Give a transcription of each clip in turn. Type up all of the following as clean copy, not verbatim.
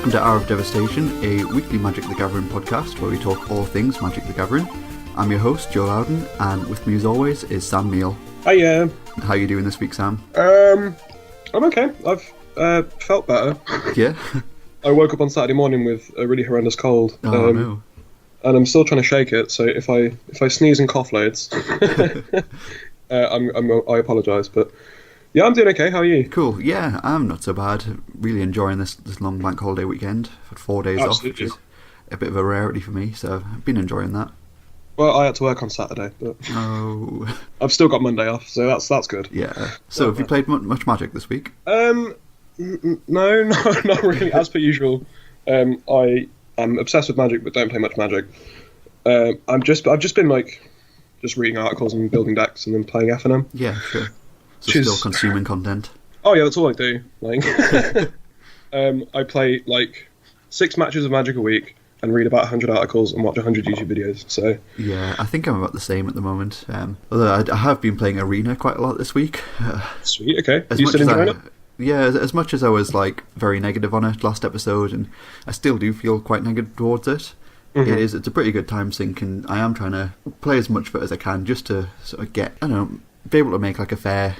welcome to Hour of Devastation, a weekly Magic the Gathering podcast where we talk all things Magic the Gathering. I'm your host, Joe Lowdon, and with me as always is Sam Neal. Hiya. How are you doing this week, Sam? I'm okay. I've felt better. Yeah? I woke up on Saturday morning with a really horrendous cold. Oh, no. And I'm still trying to shake it, so if I sneeze and cough loads, I apologise, but yeah, I'm doing okay. How are you? Cool. Yeah, I'm not so bad. Really enjoying this long bank holiday weekend. I've had 4 days off, which is a bit of a rarity for me, so I've been enjoying that. Well, I had to work on Saturday, but I've still got Monday off, so that's good. Yeah. So, have you played much Magic this week? No, not really. As per usual, I am obsessed with Magic, but don't play much Magic. I've just been just reading articles and building decks and then playing F&M. Yeah, sure. So still consuming content. Oh yeah, that's all I do. I play 6 matches of Magic a week and read about 100 articles and watch 100 YouTube videos. So yeah, I think I'm about the same at the moment. Although I have been playing Arena quite a lot this week. Sweet. Okay. Are you still enjoying it? Yeah, as much as I was very negative on it last episode, and I still do feel quite negative towards it. Mm-hmm. It's a pretty good time sink, and I am trying to play as much of it as I can just to sort of get, be able to make a fair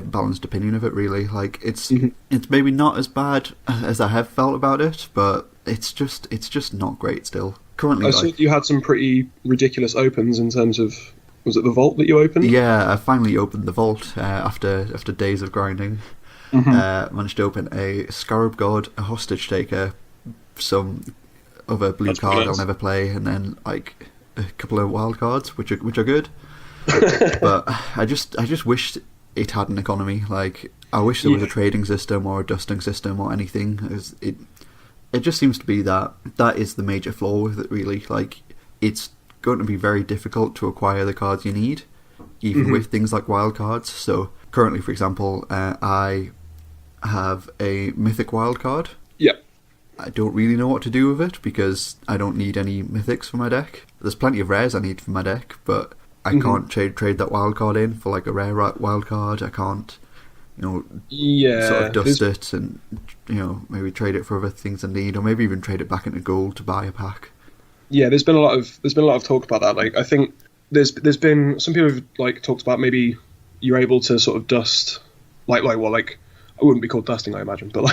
balanced opinion of it, really. It's maybe not as bad as I have felt about it, but it's just not great still. Currently, I saw you had some pretty ridiculous opens in terms of, was it the vault that you opened? Yeah, I finally opened the vault after days of grinding. Mm-hmm. Managed to open a Scarab God, a Hostage Taker, some other blue card I'll never play, and then a couple of wild cards, which are good. But I just wished it had an economy. I wish there was a trading system or a dusting system or anything. It just seems to be that is the major flaw with it, really. It's going to be very difficult to acquire the cards you need, even with things like wild cards. So currently, for example, I have a mythic wild card. Yeah. I don't really know what to do with it because I don't need any mythics for my deck. There's plenty of rares I need for my deck, but I can't trade that wild card in for a rare wild card. I can't, sort of dust it and maybe trade it for other things I need, or maybe even trade it back into gold to buy a pack. Yeah, there's been a lot of talk about that. I think there's been some people who've talked about maybe you're able to sort of dust I wouldn't be called dusting, I imagine, but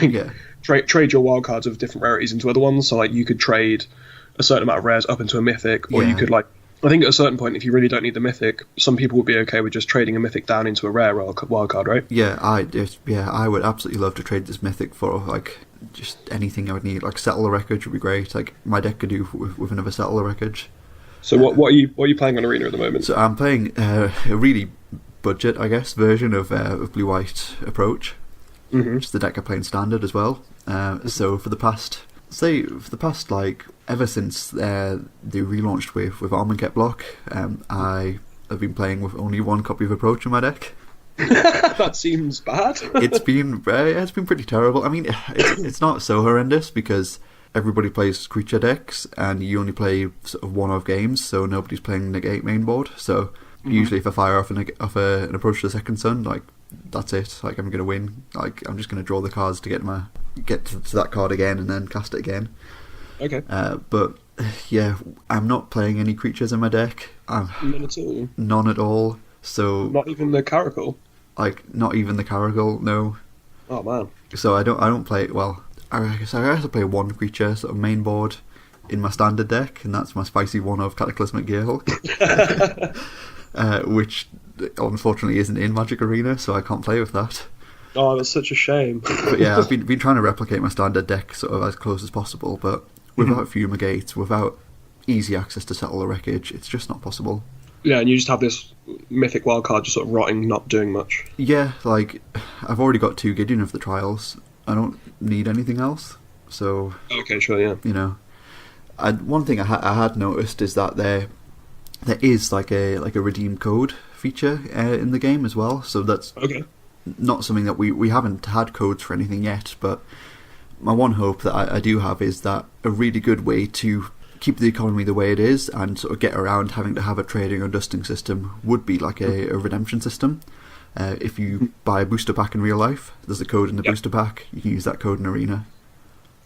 trade your wild cards of different rarities into other ones. So you could trade a certain amount of rares up into a mythic, or you could I think at a certain point, if you really don't need the mythic, some people would be okay with just trading a mythic down into a rare wild card, right? Yeah, I would absolutely love to trade this mythic for just anything I would need. Settle the Wreckage would be great. My deck could do with another Settle the Wreckage. So what are you playing on Arena at the moment? So I'm playing a really budget, I guess, version of Blue-White Approach. Mm-hmm. Which is the deck I play in Standard as well. So for the past, ever since they relaunched with Armageddon Block, I have been playing with only one copy of Approach in my deck. That seems bad. It's been pretty terrible. I mean, it's not so horrendous because everybody plays creature decks and you only play sort of one-off games, so nobody's playing Negate main board. So usually if I fire off an Approach to the Second Sun, that's it. I'm going to win. I'm just going to draw the cards to get to that card again and then cast it again. Okay. But yeah, I'm not playing any creatures in my deck. None at all. None at all. So not even the Caracal. Not even the Caracal. No. Oh man. So I don't play. Well, I guess I have to play one creature sort of main board in my Standard deck, and that's my spicy one of Cataclysmic Gearhulk, which unfortunately isn't in Magic Arena, so I can't play with that. Oh, that's such a shame. But yeah, I've been trying to replicate my Standard deck sort of as close as possible, but without Fumigate, without easy access to Settle the Wreckage, it's just not possible. Yeah, and you just have this mythic wildcard just sort of rotting, not doing much. Yeah, I've already got 2 Gideon of the Trials. I don't need anything else. So okay, sure, yeah. One thing I had noticed is that there is a redeem code feature in the game as well. So that's not something that we haven't had codes for anything yet. But my one hope that I do have is that a really good way to keep the economy the way it is and sort of get around having to have a trading or dusting system would be a redemption system. If you buy a booster pack in real life, there's a code in the booster pack. You can use that code in Arena.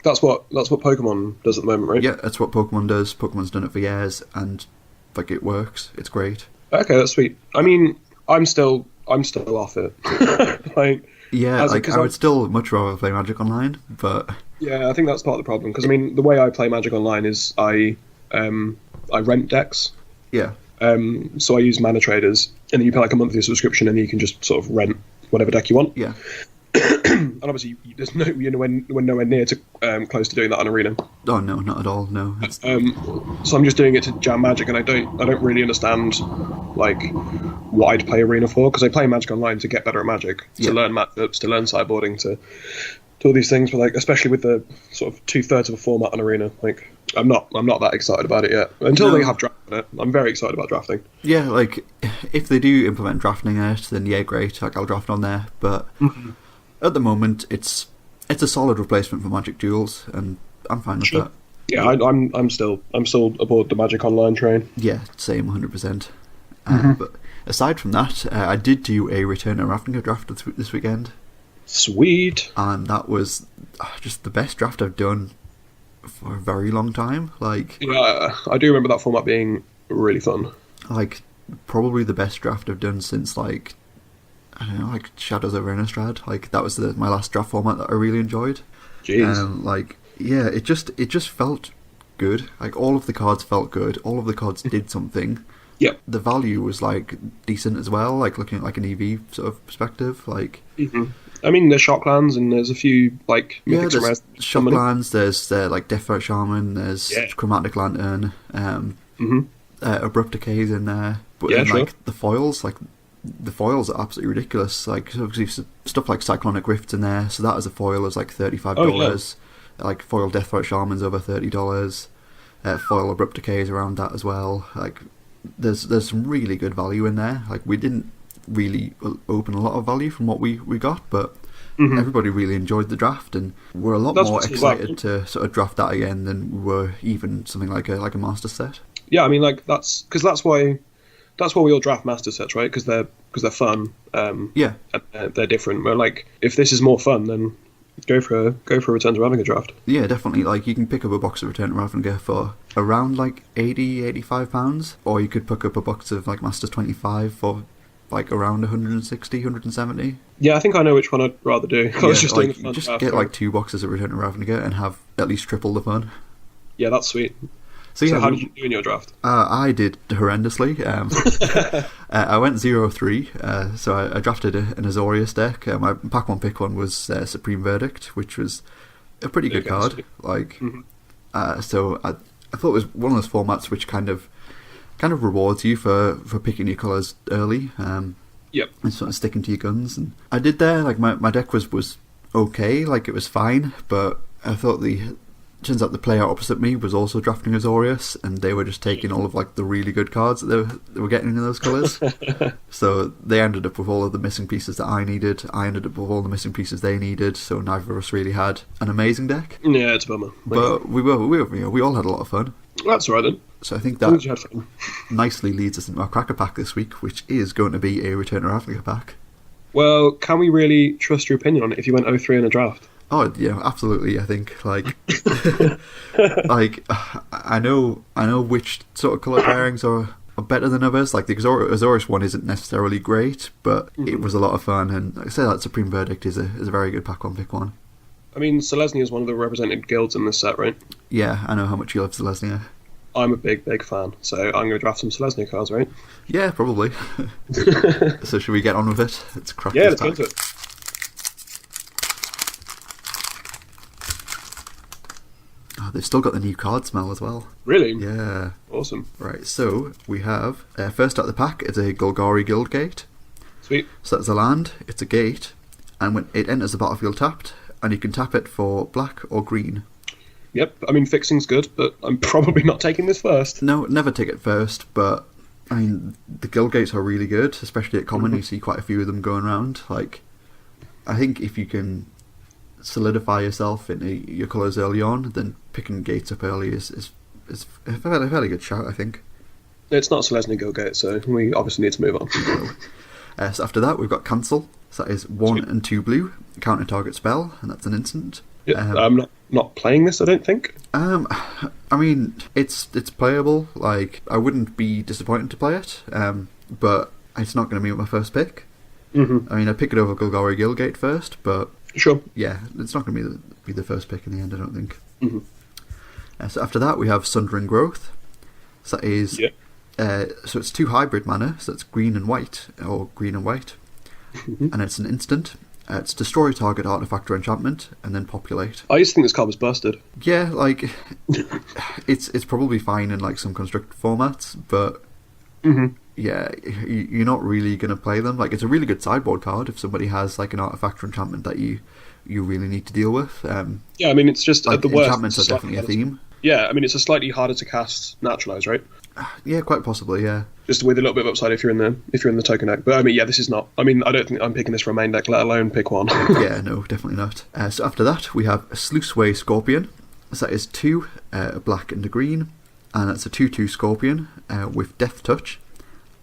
That's what Pokemon does at the moment, right? Yeah, that's what Pokemon does. Pokemon's done it for years, and like it works. It's great. Okay, that's sweet. I mean, I'm still off it. Like, yeah, like I would still much rather play Magic Online, but yeah, I think that's part of the problem. Because I mean, the way I play Magic Online is I rent decks. Yeah. So I use Mana Traders, and then you pay like a monthly subscription, and you can just sort of rent whatever deck you want. Yeah. And obviously, there's we're nowhere near to close to doing that on Arena. Oh no, not at all. No. So I'm just doing it to jam Magic, and I don't really understand like what I'd play Arena for, because I play Magic Online to get better at Magic, to learn matchups, to learn sideboarding, to all these things. But like, especially with the sort of 2/3 of a format on Arena, like I'm not that excited about it yet. Until they have draft in it, I'm very excited about drafting. Yeah, like if they do implement drafting in it, then yeah, great. Like I'll draft on there, but. At the moment, it's a solid replacement for Magic Duels, and I'm fine with that. Yeah, I'm still aboard the Magic Online train. Yeah, same, 100%. But aside from that, I did do a Return to Ravnica draft this weekend. Sweet. And that was just the best draft I've done for a very long time. Like, yeah, I do remember that format being really fun. Like, probably the best draft I've done since like. I don't know, like Shadows over Innistrad. Like that was my last draft format that I really enjoyed. Jeez. Like yeah, it just felt good. Like all of the cards felt good. All of the cards did something. Yep. The value was like decent as well. Like looking at like an EV sort of perspective. Like. I mean, there's Shocklands and there's a few like mythics. Yeah, there's Shocklands. There's like Deathfire Shaman. There's Chromatic Lantern. Abrupt Decay's in there. But then, like the foils, the foils are absolutely ridiculous. Like stuff like Cyclonic Rift's in there, so that as a foil is like $35. Oh, yeah. Like foil Deaththroat Shaman's over $30. Foil Abrupt Decay is around that as well. Like there's some really good value in there. Like we didn't really open a lot of value from what we got, but everybody really enjoyed the draft, and we're a lot more excited to sort of draft that again than we were even something like a master set. Yeah, I mean, like that's why we all draft master sets, right? Because they're fun. Yeah, and they're different. But like, if this is more fun, then go for a Return to Ravnica draft. Yeah, definitely. Like, you can pick up a box of Return to Ravnica for around like £80-85, or you could pick up a box of like Masters 25 for like around 160, 170. Yeah, I think I know which one I'd rather do. I was just doing the fun just draft, get like 2 boxes of Return to Ravnica and have at least triple the fun. Yeah, that's sweet. So yeah, how did you do in your draft? I did horrendously. I went 0-3, so I drafted an Azorius deck. My pack 1 pick one was Supreme Verdict, which was a pretty good card. Like, so I thought it was one of those formats which kind of rewards you for picking your colours early. Yep. And sort of sticking to your guns. And I did there. Like my deck was okay. Like it was fine, but I thought turns out the player opposite me was also drafting Azorius, and they were just taking all of like the really good cards that they were getting in those colours. So they ended up with all of the missing pieces that I needed. I ended up with all the missing pieces they needed. So neither of us really had an amazing deck. Yeah, it's a bummer. But we all had a lot of fun. That's all right then. So I think that nicely leads us into our cracker pack this week, which is going to be a Return to Ravnica pack. Well, can we really trust your opinion on it if you went 0-3 in a draft? Oh yeah, absolutely. I think like I know which sort of colour pairings are better than others. Like the Azorius one isn't necessarily great, but it was a lot of fun. And like I say, that Supreme Verdict is a very good pack 1 pick one. I mean, Selesnya is one of the represented guilds in this set, right? Yeah, I know how much you love Selesnya. I'm a big fan, so I'm going to draft some Selesnya cards, right? Yeah, probably. So should we get on with it? Let's crack this pack. Go into it. Oh, they've still got the new card smell as well. Really? Yeah. Awesome. Right, so we have, first out of the pack is a Golgari Guildgate. Sweet. So that's a land, it's a gate, and when it enters the battlefield tapped, and you can tap it for black or green. Yep, I mean, fixing's good, but I'm probably not taking this first. No, never take it first, but I mean, the Guildgates are really good, especially at common. You see quite a few of them going around. Like, I think if you can solidify yourself in your colours early on, then picking gates up early is a fairly good shout, I think. It's not Selesnya Guildgate, so we obviously need to move on. So after that, we've got Cancel. So that is 1 and 2 blue, counter target spell, and that's an instant. Yeah, I'm not playing this, I don't think. I mean, it's playable. Like, I wouldn't be disappointed to play it, but it's not going to be my first pick. Mm-hmm. I mean, I pick it over Golgari Guildgate first, but sure, yeah, it's not going to be the first pick in the end, I don't think. Mm-hmm. So after that, we have Sundering Growth. So that is, so it's 2 hybrid mana, so it's green and white, or green and white, and it's an instant. It's destroy target artifact or enchantment, and then populate. I used to think this card was busted. Yeah, like, it's probably fine in like some construct formats, but yeah, you're not really going to play them. Like, it's a really good sideboard card if somebody has like an artifact or enchantment that you really need to deal with. Yeah, I mean, it's just like, at the worst. Enchantments are definitely a theme. Yeah, I mean, it's a slightly harder to cast naturalize, right? Yeah, quite possibly. Yeah, just with a little bit of upside if you're in the token deck. But I mean, yeah, this is not. I mean, I don't think I'm picking this for a main deck, let alone pick one. Yeah, no, definitely not. So after that, we have Sluiceway Scorpion. So that is 2, a black and a green, and that's a 2/2 Scorpion with Death Touch,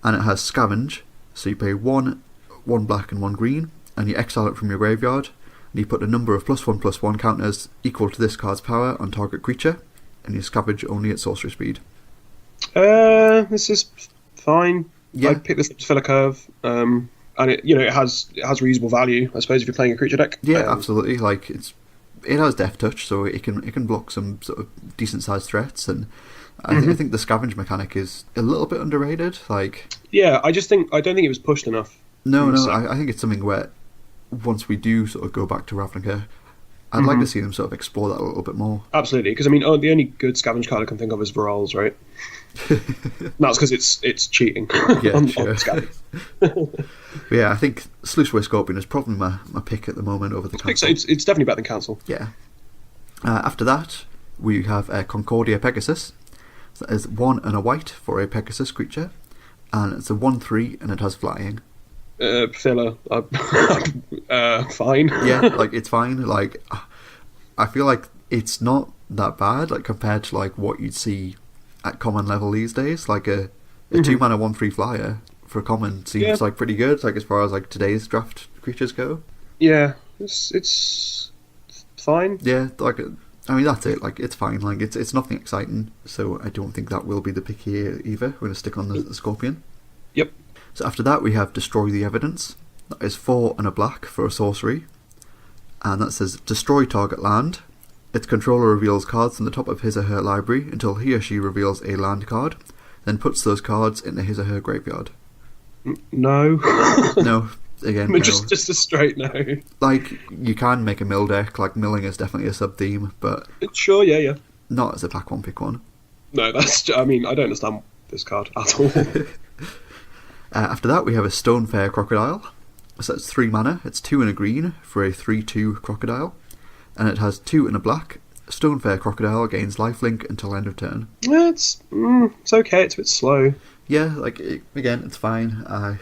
and it has Scavenge. So you pay 1 black and 1 green, and you exile it from your graveyard, and you put a number of +1/+1 counters equal to this card's power on target creature, and you scavenge only at sorcery speed. This is fine. Yeah. I'd pick this up to fill a curve, and it has reasonable value, I suppose, if you're playing a creature deck. Yeah, absolutely. Like, it has Death Touch, so it can block some sort of decent sized threats, and I think the scavenge mechanic is a little bit underrated. Like, yeah, I don't think it was pushed enough. No, I think it's something where once we do sort of go back to Ravnica, I'd like to see them sort of explore that a little bit more. Absolutely, because I mean, the only good scavenge card I can think of is Varol's, right? That's because it's cheating. Yeah, sure. Yeah, I think Sluiceway Scorpion is probably my pick at the moment over the Council. It's definitely better than Council. Yeah. After that, we have Concordia Pegasus. So that is 1 and a white for a Pegasus creature, and it's a 1/3 and it has flying. Filler. Fine. Yeah, like, it's fine. Like, I feel like it's not that bad, like, compared to like what you'd see at common level these days. Like a 2 mana 1/3 flyer for a common seems like pretty good, like, as far as like today's draft creatures go. Yeah, it's fine. Yeah, like, I mean, that's it. Like, it's fine. Like, it's nothing exciting, so I don't think that will be the pick here either. We're going to stick on the Scorpion. Yep. So after that, we have Destroy the Evidence. That is 4 and a black for a sorcery, and that says destroy target land. Its controller reveals cards from the top of his or her library until he or she reveals a land card, then puts those cards into his or her graveyard. No. No. Again, no. No. Just a straight no. Like, you can make a mill deck. Like, milling is definitely a sub theme, but sure, yeah. Not as a pack one pick one. No, I mean, I don't understand this card at all. After that, we have a Stonefair Crocodile. So it's 3 mana. It's 2 and a green for a 3/2 Crocodile, and it has 2 and a black. Stonefair Crocodile gains lifelink until end of turn. Yeah, it's okay. It's a bit slow. Yeah, like, again, it's fine. I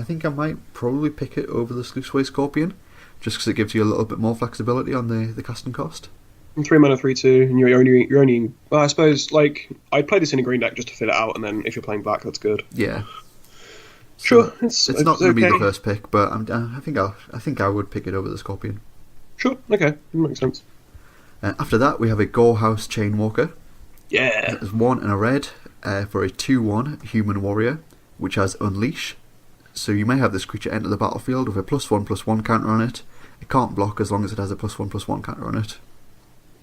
think I might probably pick it over the Sluiceway Scorpion, just because it gives you a little bit more flexibility on the casting cost. 3 mana 3/2, and you're only. Well, I suppose, like, I'd play this in a green deck just to fill it out, and then if you're playing black, that's good. Yeah. Sure, it's not going to be the first pick, but I think I would pick it over the Scorpion. Sure, okay, that makes sense. After that, we have a Gorehouse Chainwalker. Yeah. There's 1 and a red for a 2/1 Human Warrior, which has Unleash. So you may have this creature enter the battlefield with a +1/+1 counter on it. It can't block as long as it has a +1/+1 counter on it.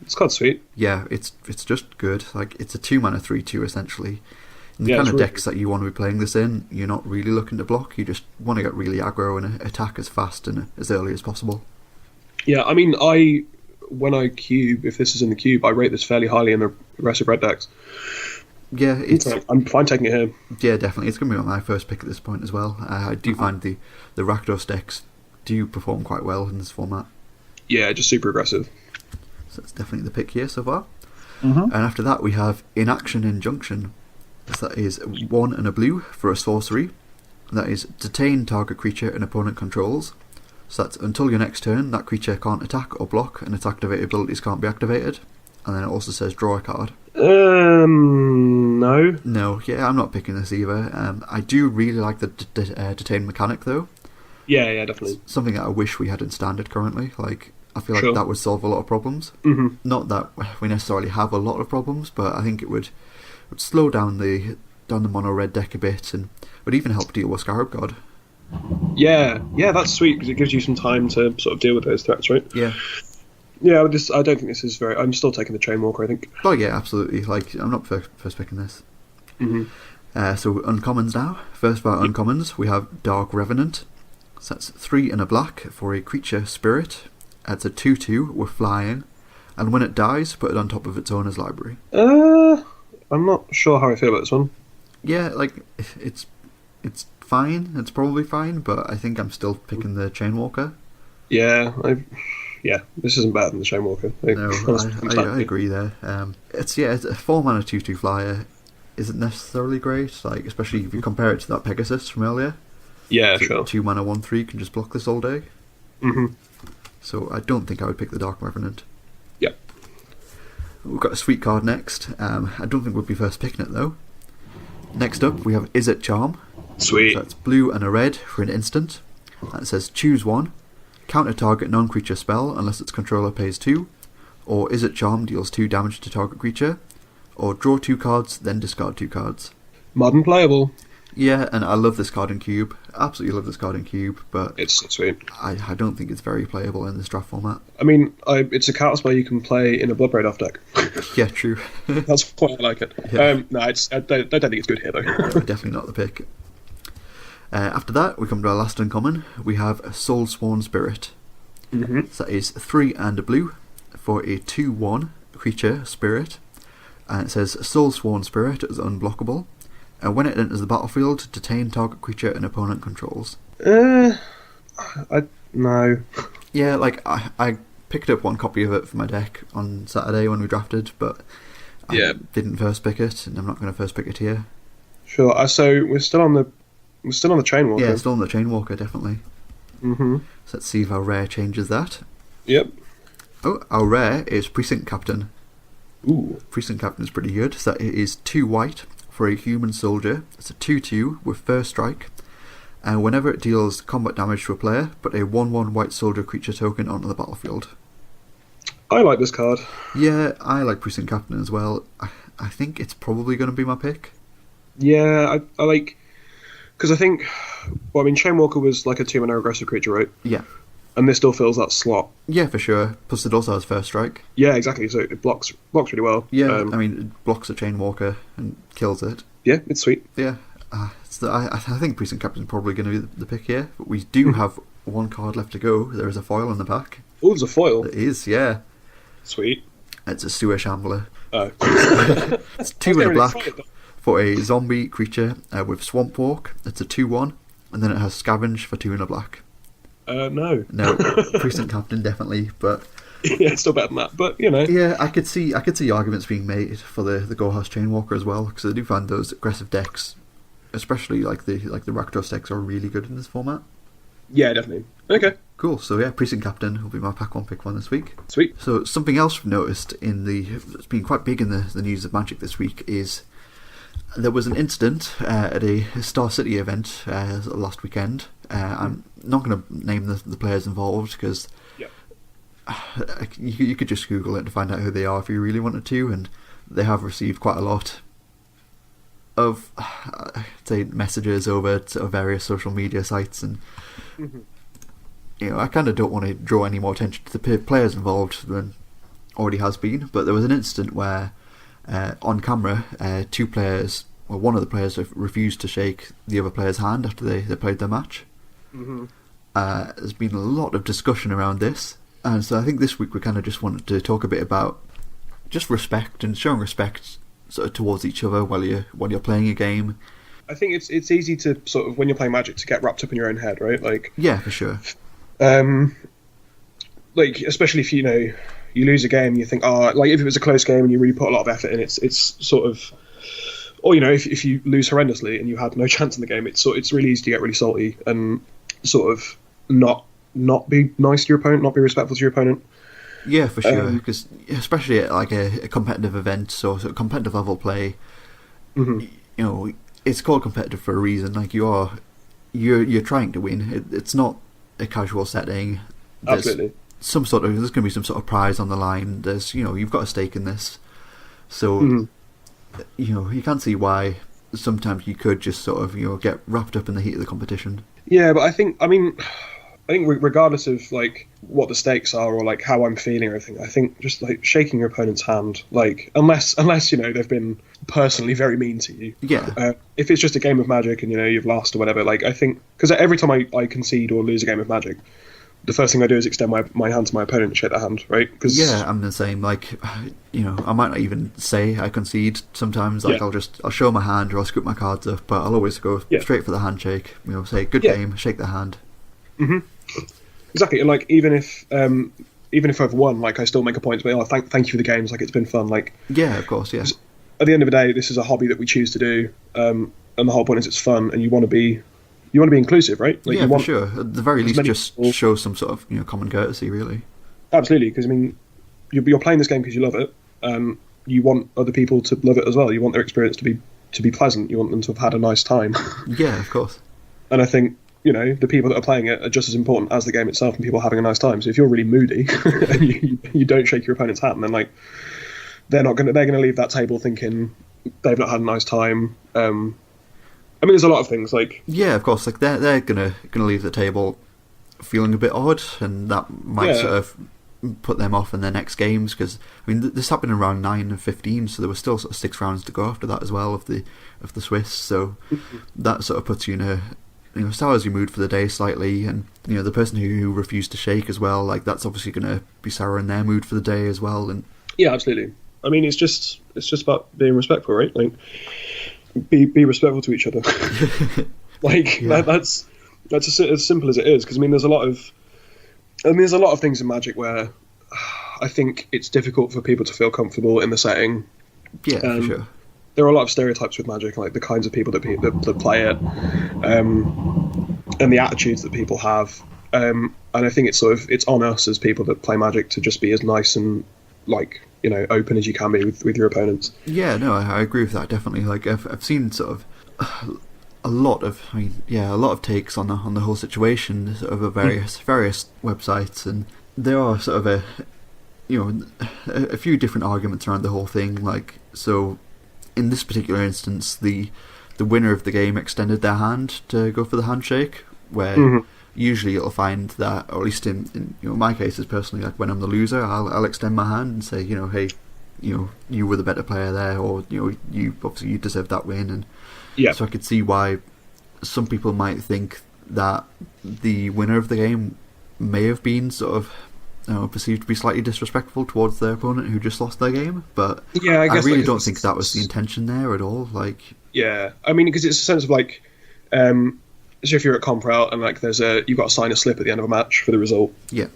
It's quite sweet. Yeah, it's just good. Like, it's a 2 mana 3/2 essentially. In the kind of decks that you want to be playing this in, you're not really looking to block. You just want to get really aggro and attack as fast and as early as possible. Yeah, I mean, when I cube, if this is in the cube, I rate this fairly highly in the rest of red decks. Yeah, I'm fine taking it here. Yeah, definitely. It's going to be my first pick at this point as well. I do find the Rakdos decks do perform quite well in this format. Yeah, just super aggressive. So it's definitely the pick here so far. And after that, we have Inaction Injunction. So that is 1 and a blue for a sorcery. That is detain target creature an opponent controls. So that's until your next turn, that creature can't attack or block, and its activated abilities can't be activated. And then it also says draw a card. No. No, yeah, I'm not picking this either. I do really like the detain mechanic though. Yeah, definitely. Something that I wish we had in standard currently. Like, I feel like that would solve a lot of problems. Mm-hmm. Not that we necessarily have a lot of problems, but I think it would slow down the mono red deck a bit, and would even help deal with Scarab God. Yeah, that's sweet because it gives you some time to sort of deal with those threats, right? Yeah. Yeah, I don't think this is very. I'm still taking the Chainwalker, I think. Oh yeah, absolutely. Like, I'm not first picking this. Mm-hmm. So uncommons now. First of our uncommons, we have Dark Revenant. So that's 3 and a black for a creature spirit. It's a 2/2 with flying, and when it dies, put it on top of its owner's library. I'm not sure how I feel about this one. Yeah, like, it's fine. It's probably fine, but I think I'm still picking the Chainwalker. Yeah, this isn't better than the Chainwalker. I agree there. It's a 4 mana 2/2 flyer. Isn't necessarily great, like, especially if you compare it to that Pegasus from earlier. Yeah, so sure. 2 mana 1/3 can just block this all day. Mm-hmm. So I don't think I would pick the Dark Revenant. Yep. We've got a sweet card next. I don't think we'd be first picking it though. Next up, we have Is It Charm. Sweet. So that's blue and a red for an instant. And it says choose one. Counter target non-creature spell unless its controller pays 2. Or Is It Charm deals 2 damage to target creature. Or draw 2 cards, then discard 2 cards. Modern playable. Yeah, and I love this card in Cube. Absolutely love this card in Cube, but it's sweet. I don't think it's very playable in this draft format. I mean, it's a card spell you can play in a Bloodbraid off deck. Yeah, true. That's why I like it. Yeah. No, I don't think it's good here though. Definitely not the pick. After that, we come to our last uncommon. We have Soul Sworn Spirit. Mm-hmm. So that is 3 and a blue for a 2/1 creature spirit. And it says Soul Sworn Spirit is unblockable. And when it enters the battlefield, detain target creature an opponent controls. No. Yeah, like, I picked up one copy of it for my deck on Saturday when we drafted, but I didn't first pick it, and I'm not going to first pick it here. Sure. So we're still on the Chainwalker. Yeah, still on the Chainwalker, definitely. Mm-hmm. So let's see if our rare changes that. Yep. Oh, our rare is Precinct Captain. Ooh. Precinct Captain is pretty good. So it is 2 white for a human soldier. It's a 2/2 with first strike. And whenever it deals combat damage to a player, put a 1/1 white soldier creature token onto the battlefield. I like this card. Yeah, I like Precinct Captain as well. I think it's probably going to be my pick. Yeah, I like... Because I think... Well, I mean, Chainwalker was like a 2-mana aggressive creature, right? Yeah. And this still fills that slot. Yeah, for sure. Plus it also has first strike. Yeah, exactly. So it blocks really well. Yeah, I mean, it blocks a Chainwalker and kills it. Yeah, it's sweet. Yeah. I think Precinct Captain is probably going to be the pick here. But we do have one card left to go. There is a foil in the pack. Oh, there's a foil. It is, yeah. Sweet. It's a Sewer Shambler. Oh. It's 2 and a black for a zombie creature with Swamp Walk. It's a 2/1. And then it has Scavenge for 2 and a black. No. No, Precinct Captain definitely, but yeah, it's still better than that. But you know, yeah, I could see arguments being made for the Gorehouse Chainwalker as well, because I do find those aggressive decks, especially like the Rakdos decks, are really good in this format. Yeah, definitely. Okay, cool. So yeah, Precinct Captain will be my pack 1 pick 1 this week. Sweet. So something else we've noticed it's been quite big in the news of Magic this week is there was an incident at a Star City event last weekend. I'm not going to name the players involved because you could just Google it to find out who they are if you really wanted to, and they have received quite a lot of say messages over to various social media sites, and you know, I kind of don't want to draw any more attention to the players involved than already has been. But there was an incident where on camera, 2 players, well, one of the players refused to shake the other player's hand after they played their match. There's been a lot of discussion around this, and so I think this week we kind of just wanted to talk a bit about just respect and showing respect sort of towards each other while you're playing a game. I think it's easy to sort of, when you're playing Magic, to get wrapped up in your own head, right? Like, yeah, for sure. Like, especially if you lose a game, you think, like if it was a close game and you really put a lot of effort in, it's sort of, or if you lose horrendously and you had no chance in the game, it's really easy to get really salty and sort of not be nice to your opponent, not be respectful to your opponent. Yeah, for sure. Because especially at like a competitive event, so competitive level play, you know, it's called competitive for a reason. Like, you are you're trying to win. It's not a casual setting. Absolutely. There's going to be some sort of prize on the line. You've got a stake in this. So, you can't see why sometimes you could just sort of, get wrapped up in the heat of the competition. Yeah, but I think regardless of like what the stakes are or like how I'm feeling or anything, I think just like shaking your opponent's hand, like unless they've been personally very mean to you. Yeah. If it's just a game of Magic and you've lost or whatever, like I think because every time I concede or lose a game of Magic, the first thing I do is extend my hand to my opponent and shake their hand, right? Yeah, I'm the same. Like, I might not even say I concede sometimes. Like, I'll show my hand or I'll scoop my cards up, but I'll always go straight for the handshake. Say good game, shake the hand. Mm-hmm. Exactly, and like even if I've won, like I still make a point to be, thank you for the games. Like it's been fun. Like yeah, of course, yeah. At the end of the day, this is a hobby that we choose to do, and the whole point is it's fun, and you want to be inclusive, right? Like, for sure. At the very least, just show some sort of common courtesy, really. Absolutely, because you're playing this game because you love it. You want other people to love it as well. You want their experience to be pleasant. You want them to have had a nice time. Yeah, of course. And I think the people that are playing it are just as important as the game itself and people having a nice time. So if you're really moody and you don't shake your opponent's hand, then like they're gonna leave that table thinking they've not had a nice time. There's a lot of things like yeah, of course. Like they're gonna leave the table feeling a bit odd, and that might sort of put them off in their next games. Because this happened in round 9 and 15, so there were still sort of 6 rounds to go after that as well of the Swiss. So that sort of puts you in a sours your mood for the day slightly, and the person who refused to shake as well. Like that's obviously going to be sour in their mood for the day as well. And yeah, absolutely. It's just about being respectful, right? Like. Be respectful to each other. That's as simple as it is. Because there's a lot of things in Magic where I think it's difficult for people to feel comfortable in the setting. Yeah, for sure. There are a lot of stereotypes with Magic, like the kinds of people that play it, and the attitudes that people have. And I think it's on us as people that play Magic to just be as nice and open as you can be with your opponents. Yeah, no, I agree with that definitely. Like I've seen sort of a lot of takes on the whole situation sort of various websites, and there are sort of a few different arguments around the whole thing. Like so, in this particular instance, the winner of the game extended their hand to go for the handshake, where. Usually you'll find that, or at least in my cases personally, like when I'm the loser, I'll extend my hand and say, hey, you were the better player there, or you obviously you deserved that win, and so I could see why some people might think that the winner of the game may have been sort of perceived to be slightly disrespectful towards their opponent who just lost their game, but I really don't think that was the intention there at all. Like, yeah, because it's a sense of like. So if you're at comp route and like you've got to sign a slip at the end of a match for the result. Yeah.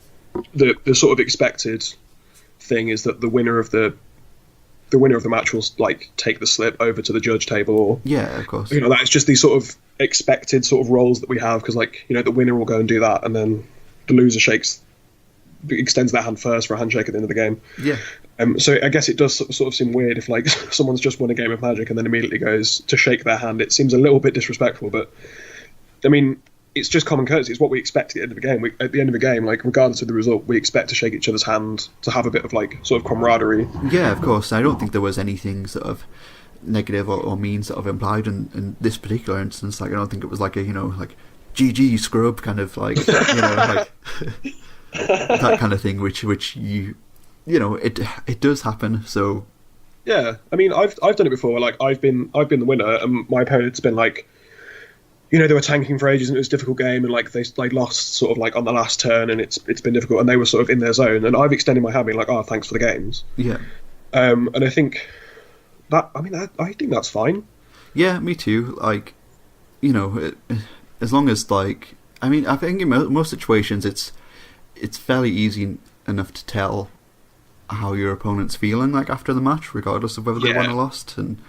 The sort of expected thing is that the winner of the match will like take the slip over to the judge table, or yeah, of course. That's just these sort of expected sort of roles that we have because the winner will go and do that, and then the loser extends their hand first for a handshake at the end of the game. Yeah. So I guess it does sort of seem weird if like someone's just won a game of Magic and then immediately goes to shake their hand. It seems a little bit disrespectful, but. It's just common courtesy. It's what we expect at the end of the game. At the end of the game, like regardless of the result, we expect to shake each other's hand to have a bit of like sort of camaraderie. Yeah, of course. I don't think there was anything sort of negative or mean sort of implied in this particular instance. Like I don't think it was like a like GG scrub kind of like like that kind of thing. Which it does happen. So yeah, I've done it before. Where, like I've been the winner and my opponent's been like. They were tanking for ages and it was a difficult game, and like they lost sort of like on the last turn, and it's been difficult, and they were sort of in their zone, and I've extended my hand being like, oh, thanks for the games. Yeah. And I think that I think that's fine. Yeah, me too. Like, as long as like I think in most situations it's fairly easy enough to tell how your opponent's feeling like after the match, regardless of whether they won or lost, and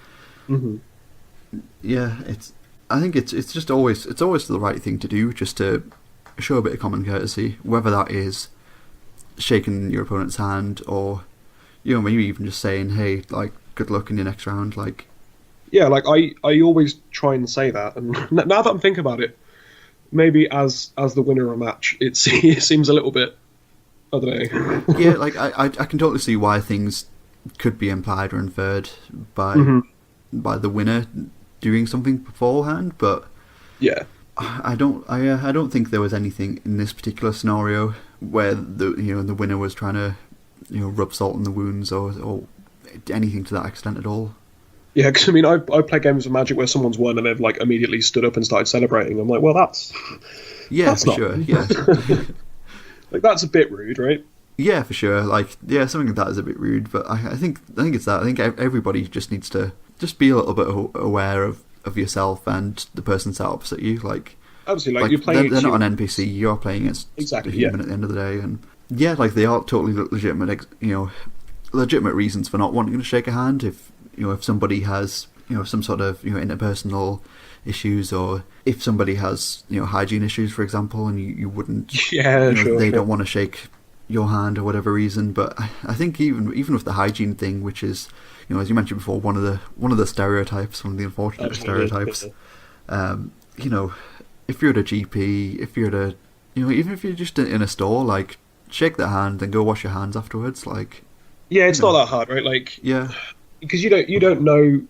I think it's just always the right thing to do, just to show a bit of common courtesy, whether that is shaking your opponent's hand or maybe even just saying, hey, like good luck in your next round. Like I always try and say that, and now that I'm thinking about it, maybe as the winner of a match, it seems a little bit. I don't know. Yeah, like I can totally see why things could be implied or inferred by the winner doing something beforehand, but yeah, I don't think there was anything in this particular scenario where the winner was trying to rub salt in the wounds or anything to that extent at all. Yeah, because I mean, I play games of Magic where someone's won and they've like immediately stood up and started celebrating. I'm like, well, that's for sure. Yeah, like that's a bit rude, right? Yeah, for sure. Like, yeah, something like that is a bit rude, but I think it's that. I think everybody just needs to just be a little bit aware of yourself and the person sat opposite you. Like, absolutely, like you're playing. They're not an NPC. You are playing against a human at the end of the day, and yeah, like they are totally legitimate. Legitimate reasons for not wanting to shake a hand. If somebody has some sort of interpersonal issues, or if somebody has hygiene issues, for example, and you wouldn't, they don't want to shake your hand or whatever reason. But I think even with the hygiene thing, which is as you mentioned before, one of the stereotypes, one of the unfortunate stereotypes. If you're at a GP, if you're at a even if you're just in a store, like shake their hand and go wash your hands afterwards. Like, yeah, it's not that hard, right? Like, yeah, because you don't know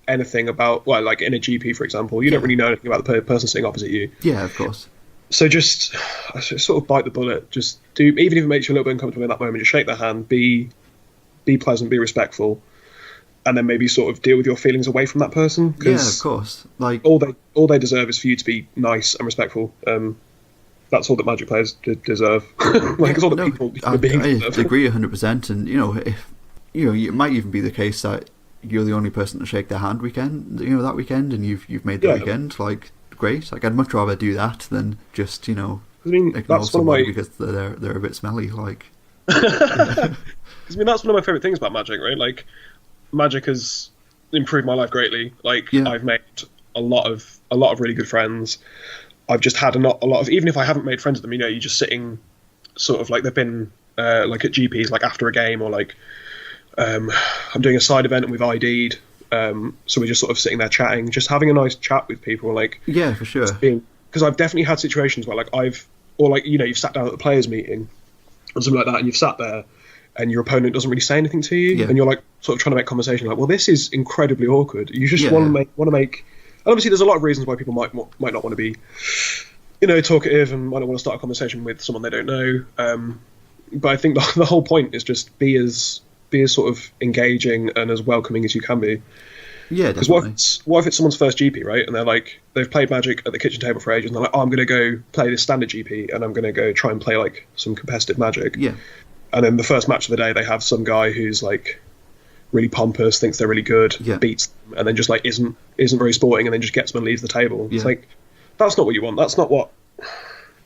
anything about, well, like in a GP, for example, you don't really know anything about the person sitting opposite you. Yeah, of course. So just sort of bite the bullet. Just do, even if it makes you a little bit uncomfortable in that moment, just shake their hand, be pleasant, be respectful, and then maybe sort of deal with your feelings away from that person. Yeah, of course. Like, all they deserve is for you to be nice and respectful. That's all that Magic players deserve. It's all that people deserve. I agree 100%. And it might even be the case that you're the only person to shake their hand that weekend, and you've made the weekend. Like, great. Like, I'd much rather do that than just ignore somebody because they're a bit smelly. Like, I mean, that's one of my favorite things about Magic, right? Like, Magic has improved my life greatly. Like, I've made a lot of really good friends. I've just had a lot of, even if I haven't made friends with them, you're just sitting sort of like they've been like at GPs, like after a game, or like I'm doing a side event and we've ID'd, so we're just sort of sitting there chatting, just having a nice chat with people. Like, yeah, for sure. Because I've definitely had situations where like you've sat down at the players meeting or something like that, and you've sat there and your opponent doesn't really say anything to you, and you're like sort of trying to make conversation. Like, well, this is incredibly awkward. You just want to make. And obviously, there's a lot of reasons why people might not want to be, talkative and might not want to start a conversation with someone they don't know. But I think the whole point is just be as sort of engaging and as welcoming as you can be. Yeah, definitely. Because what if it's someone's first GP, right? And they're like, they've played Magic at the kitchen table for ages, and they're like, oh, I'm going to go play this standard GP, and I'm going to go try and play like some competitive Magic. Yeah. And then the first match of the day, they have some guy who's like really pompous, thinks they're really good, beats them, and then just like isn't very sporting, and then just gets them and leaves the table. It's like, that's not what you want. That's not what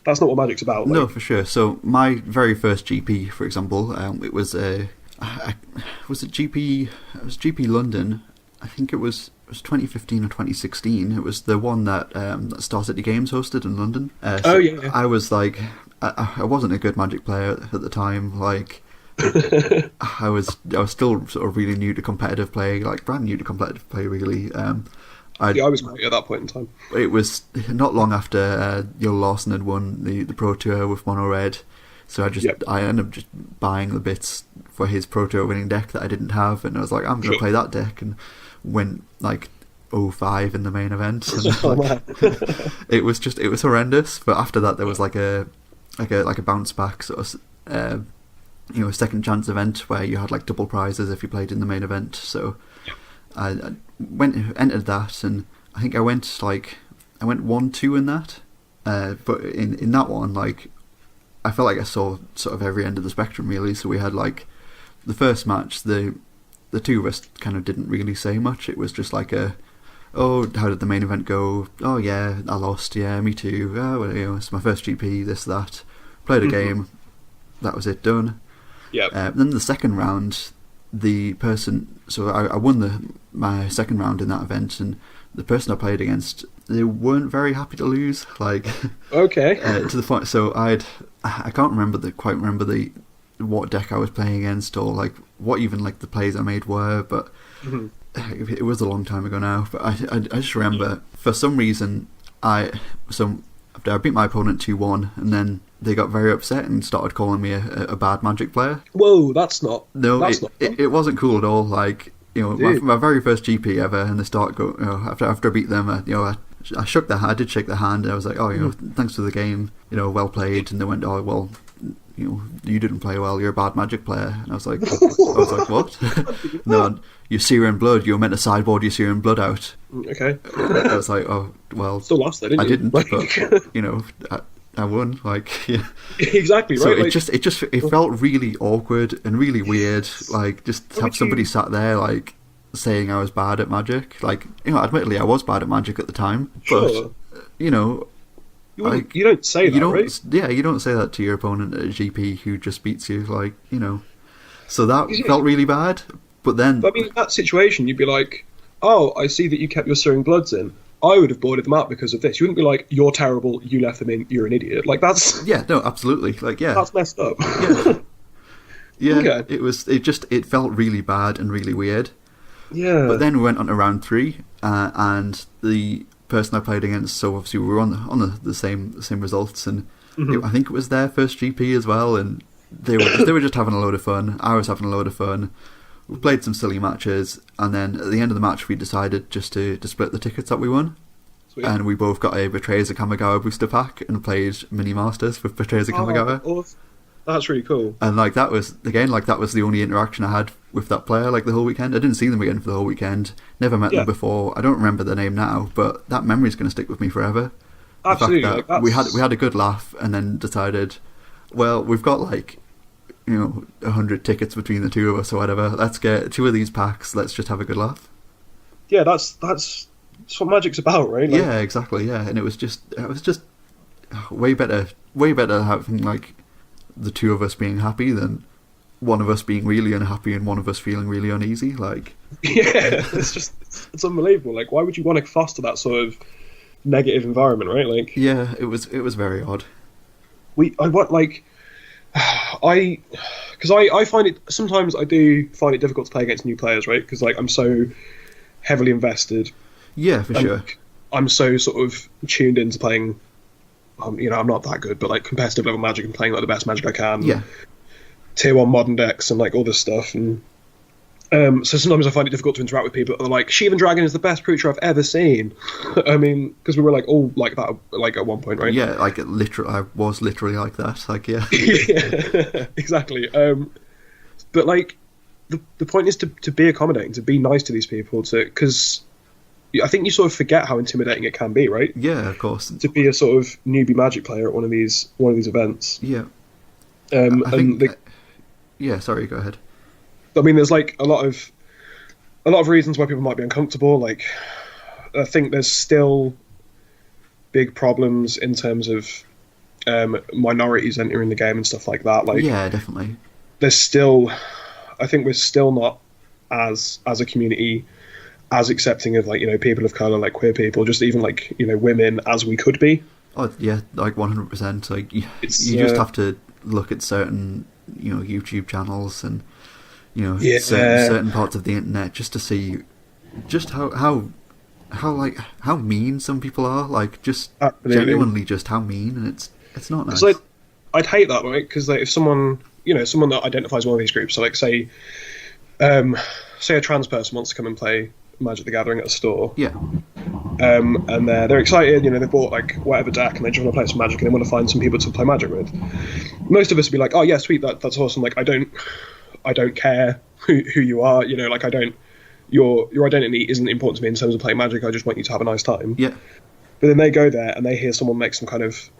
Magic's about. Like, no, for sure. So my very first GP, for example, it was was it GP? It was GP London. I think it was 2015 or 2016. It was the one that Star City Games hosted in London. I was like, I wasn't a good Magic player at the time. Like, I was still sort of really new to competitive play, like brand new to competitive play, really. I was great at that point in time. It was not long after Neal Lawson had won the Pro Tour with Mono Red, so I ended up just buying the bits for his Pro Tour winning deck that I didn't have, and I was like, I'm going to play that deck, and went like 0-5 in the main event. And, it was horrendous. But after that, there was like a bounce back sort of second chance event where you had like double prizes if you played in the main event. So I entered that, and I think I went 1-2 in that. But in that one, like, I felt like I saw sort of every end of the spectrum, really. So we had like the first match, the two of us kind of didn't really say much. It was just like how did the main event go? Oh yeah, I lost. Yeah, me too. Oh, well, it's my first GP. This, that. Played a game. That was it. Done. Yeah. Then the second round, the person. So I won my second round in that event, and the person I played against, they weren't very happy to lose. Like, okay. To the point. So I can't quite remember what deck I was playing against, or like what even like the plays I made were, but it was a long time ago now. But I just remember for some reason I beat my opponent 2-1, and then they got very upset and started calling me a bad Magic player. Whoa, that's not. No, that's not it wasn't cool at all. Like, you know, my very first GP ever, and they start going. You know, after I beat them, I shook their hand. I did shake their hand, and I was like, oh, you know, thanks for the game. You know, well played. And they went, oh, well, you know, you didn't play well. You're a bad Magic player. And I was like, what? No, your Syrian blood. You were meant to sideboard your Syrian blood out. Okay. I was like, oh, well, still lost there, didn't you? I didn't, but you know, I won. Like, yeah. Exactly right. So it felt really awkward and really weird. Like, just to have somebody sat there like saying I was bad at Magic. Like, you know, admittedly, I was bad at Magic at the time, but you know. You don't say that, right? Yeah, you don't say that to your opponent at a GP who just beats you, like, you know. So that felt really bad, but then... But I mean, in that situation, you'd be like, oh, I see that you kept your Syrian Bloods in. I would have boarded them out because of this. You wouldn't be like, you're terrible, you left them in, you're an idiot. Like, that's... Yeah, no, absolutely. Like, yeah. That's messed up. Yeah. Yeah, okay. It felt really bad and really weird. Yeah. But then we went on to round 3, and the person I played against, so obviously we were on the same results, and I think it was their first GP as well, and they were just having a load of fun. I was having a load of fun. We played some silly matches, and then at the end of the match we decided just to split the tickets that we won. Sweet. And we both got a Betrayers of Kamigawa booster pack and played Mini Masters with Betrayers of Kamigawa. Awesome. That's really cool. And like that was the only interaction I had with that player like the whole weekend. I didn't see them again for the whole weekend. Never met them before. I don't remember their name now, but that memory's going to stick with me forever. Absolutely. The fact that we had a good laugh and then decided, well, we've got like, you know, 100 tickets between the two of us or whatever. Let's get 2 of these packs. Let's just have a good laugh. Yeah, that's what Magic's about, right? Like, yeah, exactly. Yeah, and it was just way better having like the 2 of us being happy than one of us being really unhappy and one of us feeling really uneasy. Like, yeah, it's unbelievable. Like, why would you want to foster that sort of negative environment, right? Like, yeah, it was very odd. I find it sometimes I do find it difficult to play against new players, right? Because like I'm so heavily invested. Yeah, for sure. I'm so sort of tuned into playing. You know, I'm not that good, but like competitive level Magic and playing like the best Magic I can. Yeah. Tier 1 modern decks and like all this stuff, and so sometimes I find it difficult to interact with people that are like, Sheevan Dragon is the best creature I've ever seen. I mean, because we were like all like that, like at one point, right? Yeah, like I was literally like that. Like, yeah. Yeah, exactly. But like, the point is to be accommodating, to be nice to these people, because I think you sort of forget how intimidating it can be, right? Yeah, of course. To be a sort of newbie Magic player at one of these events. Yeah. Yeah, sorry, go ahead. I mean, there's like a lot of reasons why people might be uncomfortable. Like, I think there's still big problems in terms of minorities entering the game and stuff like that. Like, yeah, definitely. I think we're still not as a community as accepting of, like, you know, people of color, like queer people, just even like, you know, women, as we could be. Oh yeah, like 100%. Like you just have to look at certain, you know, YouTube channels and, you know, certain parts of the internet just to see just how mean some people are. Like, just genuinely just how mean, and it's not nice. It's like, I'd hate that, right? Because like, if someone that identifies one of these groups, so like say a trans person wants to come and play Magic the Gathering at a store, yeah, and they're excited, you know, they bought like whatever deck and they just want to play some Magic and they want to find some people to play Magic with. Most of us would be like, oh yeah, sweet, that's awesome. Like, I don't care who you are, you know, like your identity isn't important to me in terms of playing Magic. I just want you to have a nice time. Yeah. But then they go there and they hear someone make some kind of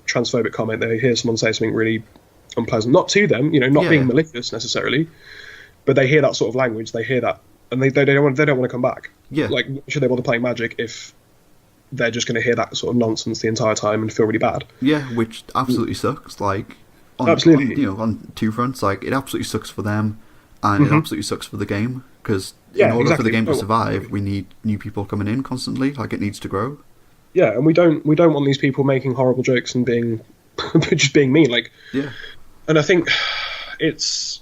transphobic comment. They hear someone say something really unpleasant, not to them, you know, not being malicious necessarily, but they hear that sort of language. They hear that, and they don't want to come back. Yeah. Like, should they bother playing Magic if they're just going to hear that sort of nonsense the entire time and feel really bad? Yeah, which absolutely sucks. Like, absolutely, on two fronts. Like, it absolutely sucks for them, and it absolutely sucks for the game, because in order for the game to survive, we need new people coming in constantly. Like, it needs to grow. Yeah, and we don't want these people making horrible jokes and being just being mean. Like, yeah. And I think it's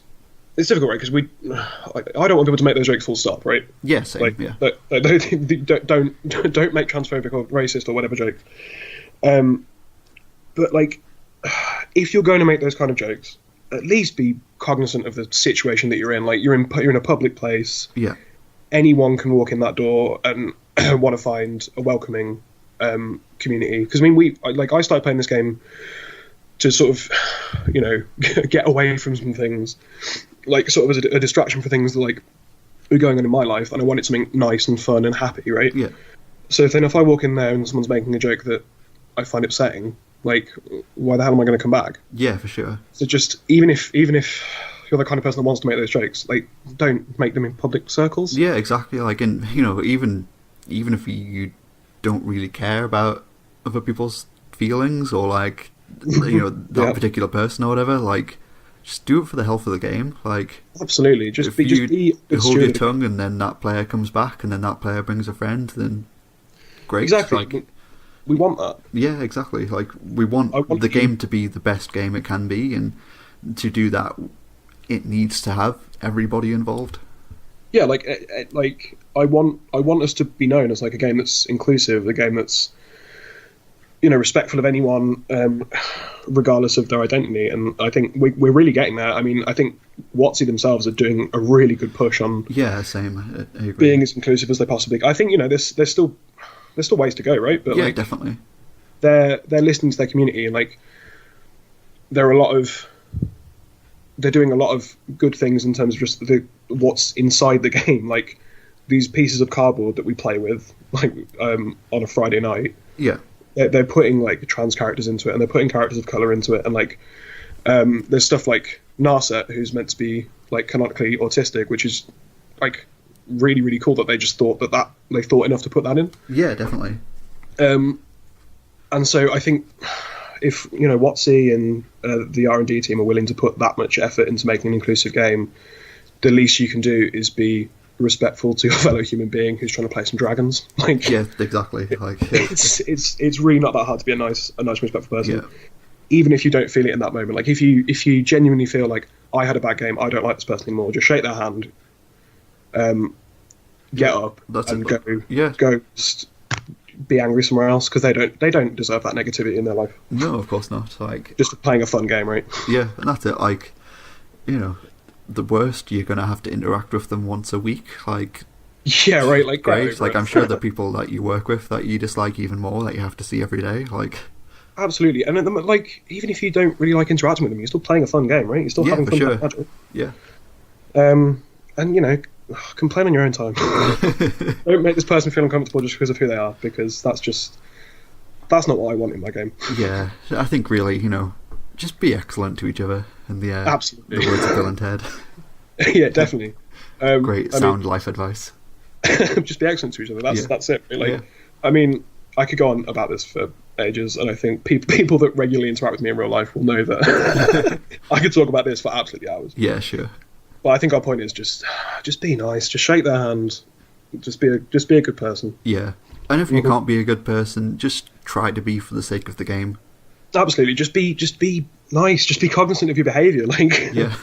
difficult, right? Because I don't want people to make those jokes full stop, right? Yeah, same. Like, don't make transphobic or racist or whatever jokes. But like, if you're going to make those kind of jokes, at least be cognizant of the situation that you're in. Like, you're in a public place. Yeah. Anyone can walk in that door and want to find a welcoming community. Because I mean, I started playing this game to sort of, get away from some things, like sort of as a distraction for things that like are going on in my life, and I wanted something nice and fun and happy, right? Yeah. So then if I walk in there and someone's making a joke that I find upsetting, like, why the hell am I going to come back? Yeah, for sure. So just even if you're the kind of person that wants to make those jokes, like, don't make them in public circles. Yeah, exactly. Like, and even if you don't really care about other people's feelings or like that particular person or whatever, like, just do it for the health of the game. Like, absolutely, just be hold your tongue, and then that player comes back, and then that player brings a friend. Then great, exactly. Like, we want that. Yeah, exactly. Like, we want the game to be the best game it can be, and to do that, it needs to have everybody involved. Yeah, like I want us to be known as like a game that's inclusive, a game that's respectful of anyone, regardless of their identity. And I think we're really getting there. I mean, I think WotC themselves are doing a really good push on same. I agree. Being as inclusive as they possibly can. I think there's still ways to go, right? But yeah, like, definitely. They're listening to their community, and like they're doing a lot of good things in terms of just what's inside the game, like these pieces of cardboard that we play with, like on a Friday night. Yeah. They're putting like trans characters into it, and they're putting characters of color into it, and like there's stuff like Narset, who's meant to be like canonically autistic, which is like really, really cool that they just thought that they thought enough to put that in. Yeah, definitely. And so I think if WotC and the R&D team are willing to put that much effort into making an inclusive game, the least you can do is be respectful to your fellow human being who's trying to play some dragons. Like, yeah, exactly. Like, it's really not that hard to be a nice respectful person. Yeah. Even if you don't feel it in that moment. Like, if you genuinely feel like, I had a bad game, I don't like this person anymore, just shake their hand, get up, and go be angry somewhere else, because they don't deserve that negativity in their life. No, of course not. Like, just playing a fun game, right? Yeah, and that's it. Like, the worst, you're gonna have to interact with them once a week. Like, yeah, right. Like, great. Like, I'm sure the people that you work with that you dislike even more, that you have to see every day. Like, absolutely. And like, even if you don't really like interacting with them, you're still playing a fun game, right? You're still having fun. Sure. Yeah. And complain on your own time. Don't make this person feel uncomfortable just because of who they are, because that's not what I want in my game. Yeah, I think really, just be excellent to each other. In the absolutely, the words of Bill and Ted. Yeah, definitely. Great sound life advice. Just be excellent to each other. That's it. Like, I mean, I could go on about this for ages, and I think people that regularly interact with me in real life will know that I could talk about this for absolutely hours. Yeah, sure. But I think our point is just be nice, just shake their hand, just be a good person. Yeah, and if you can't be a good person, just try to be for the sake of the game. Absolutely, just be nice, just be cognizant of your behaviour. Like, yeah,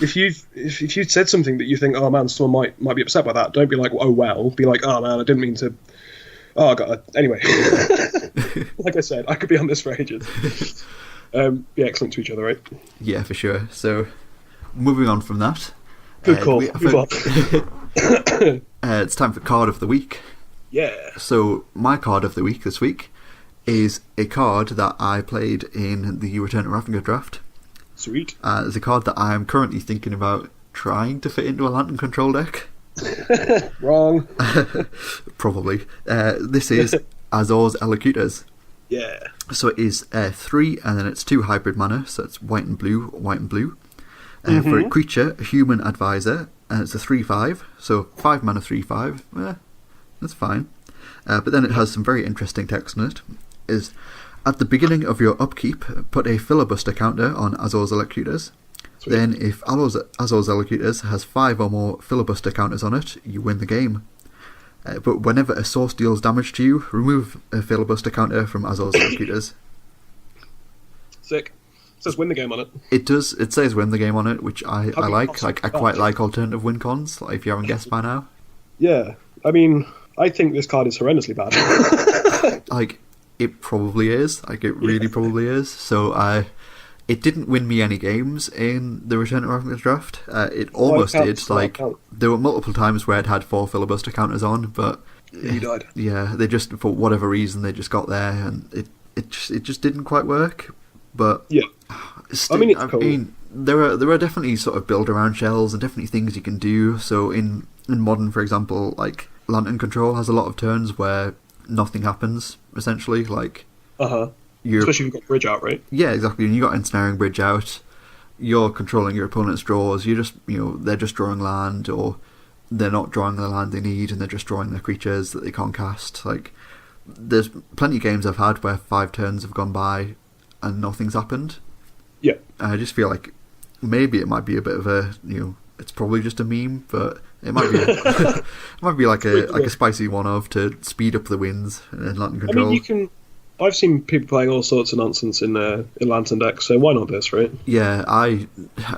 if you've said something that you think, oh man, someone might be upset by that, don't be like, oh well, be like, oh man, I didn't mean to. Oh god. Anyway, like I said, I could be on this for ages. Be excellent to each other, right? Yeah, for sure. So, moving on from that. Good call. Move on. It's time for card of the week. Yeah. So my card of the week this week is a card that I played in the Return to Ravnica draft. Sweet. It's a card that I am currently thinking about trying to fit into a Lantern control deck. Wrong. Probably. This is Azor's Elocutors. Yeah. So it is 3, and then it's 2 hybrid mana, so it's white and blue, white and blue. For a creature, a human advisor, and it's a 3/5, so 5 mana 3/5. That's fine. But then it has some very interesting text in it. Is at the beginning of your upkeep, put a filibuster counter on Azor's Elocutors. Sweet. Then, if Azor's Elocutors has 5 or more filibuster counters on it, you win the game. But whenever a source deals damage to you, remove a filibuster counter from Azor's Elocutors. Sick. It says win the game on it. It does. It says win the game on it, which I like. Like, I quite like alternative win cons, like, if you haven't guessed by now. Yeah. I mean, I think this card is horrendously bad. Like, it probably is. Like, it really probably is. So it didn't win me any games in the Return to Ravnica draft. It almost did. Like, there were multiple times where it had 4 filibuster counters on, but you died. Yeah, they just, for whatever reason, they just got there, and it just didn't quite work. But yeah, I mean, there are definitely sort of build around shells and definitely things you can do. So in Modern, for example, like Lantern Control has a lot of turns where nothing happens, essentially. Like, especially if you've got bridge out, right? Yeah, exactly. And you got ensnaring bridge out. You're controlling your opponent's draws. You just, they're just drawing land, or they're not drawing the land they need, and they're just drawing their creatures that they can't cast. Like, there's plenty of games I've had where 5 turns have gone by and nothing's happened. Yeah. And I just feel like maybe it might be a bit of a, it's probably just a meme, but it might be it might be like a spicy one-off to speed up the wins in Lantern Control. I mean, I've seen people playing all sorts of nonsense in Lantern decks, so why not this, right? Yeah, I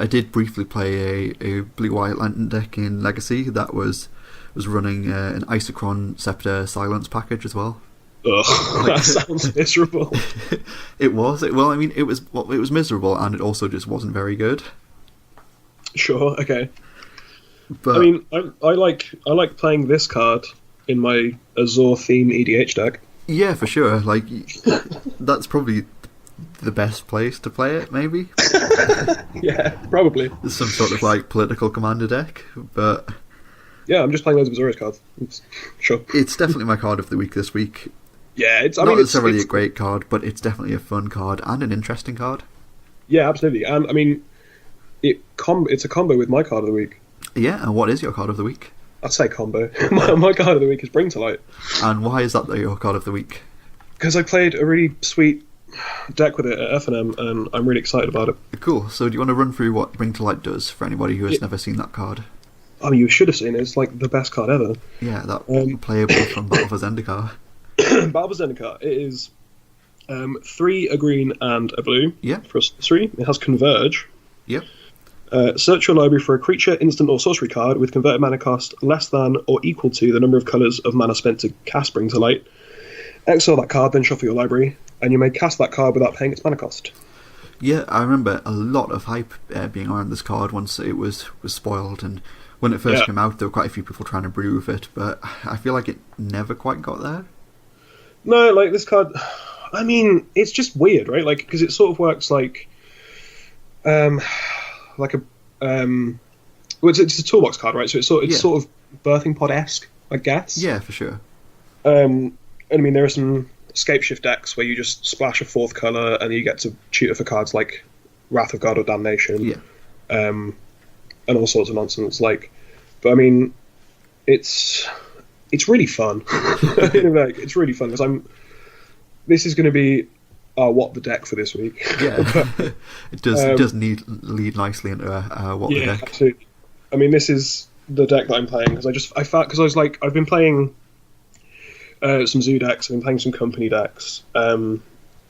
did briefly play a blue-white Lantern deck in Legacy that was running an Isochron Scepter Silence package as well. Ugh, that sounds miserable. It was. It was miserable, and it also just wasn't very good. Sure, okay. But I mean, I like playing this card in my Azor theme EDH deck. Yeah, for sure. Like, that's probably the best place to play it, maybe. Yeah, probably. There's some sort of like political commander deck, but yeah, I'm just playing those Azorius cards. Sure. It's definitely my card of the week this week. Yeah, it's not necessarily a great card, but it's definitely a fun card and an interesting card. Yeah, absolutely. And I mean, it's a combo with my card of the week. Yeah, and what is your card of the week? I'd say combo. my card of the week is Bring to Light. And why is that your card of the week? Because I played a really sweet deck with it at F&M, and I'm really excited about it. Cool. So do you want to run through what Bring to Light does for anybody who has never seen that card? Oh, you should have seen it. It's like the best card ever. Yeah, that playable from Battle for Zendikar. Battle for Zendikar. It is 3, a green, and a blue. Yeah. For 3. It has Converge. Yep. Search your library for a creature, instant, or sorcery card with converted mana cost less than or equal to the number of colours of mana spent to cast Bring to Light. Exile that card, then shuffle your library, and you may cast that card without paying its mana cost. Yeah, I remember a lot of hype being around this card once it was spoiled, and when it first came out, there were quite a few people trying to brew with it, but I feel like it never quite got there. No, like this card, I mean, it's just weird, right? Like, because it sort of works like a well, it's a toolbox card, right? So it's sort of Birthing Pod-esque, I guess. Yeah, for sure. And I mean, there are some Escape Shift decks where you just splash a 4th colour and you get to tutor for cards like Wrath of God or Damnation. Yeah. And all sorts of nonsense. Like, but I mean, it's really fun. Like, it's really fun because this is going to be the deck for this week. Yeah, it does lead nicely into the deck. Absolutely. I mean, this is the deck that I'm playing because I've been playing some zoo decks, I've been playing some company decks, and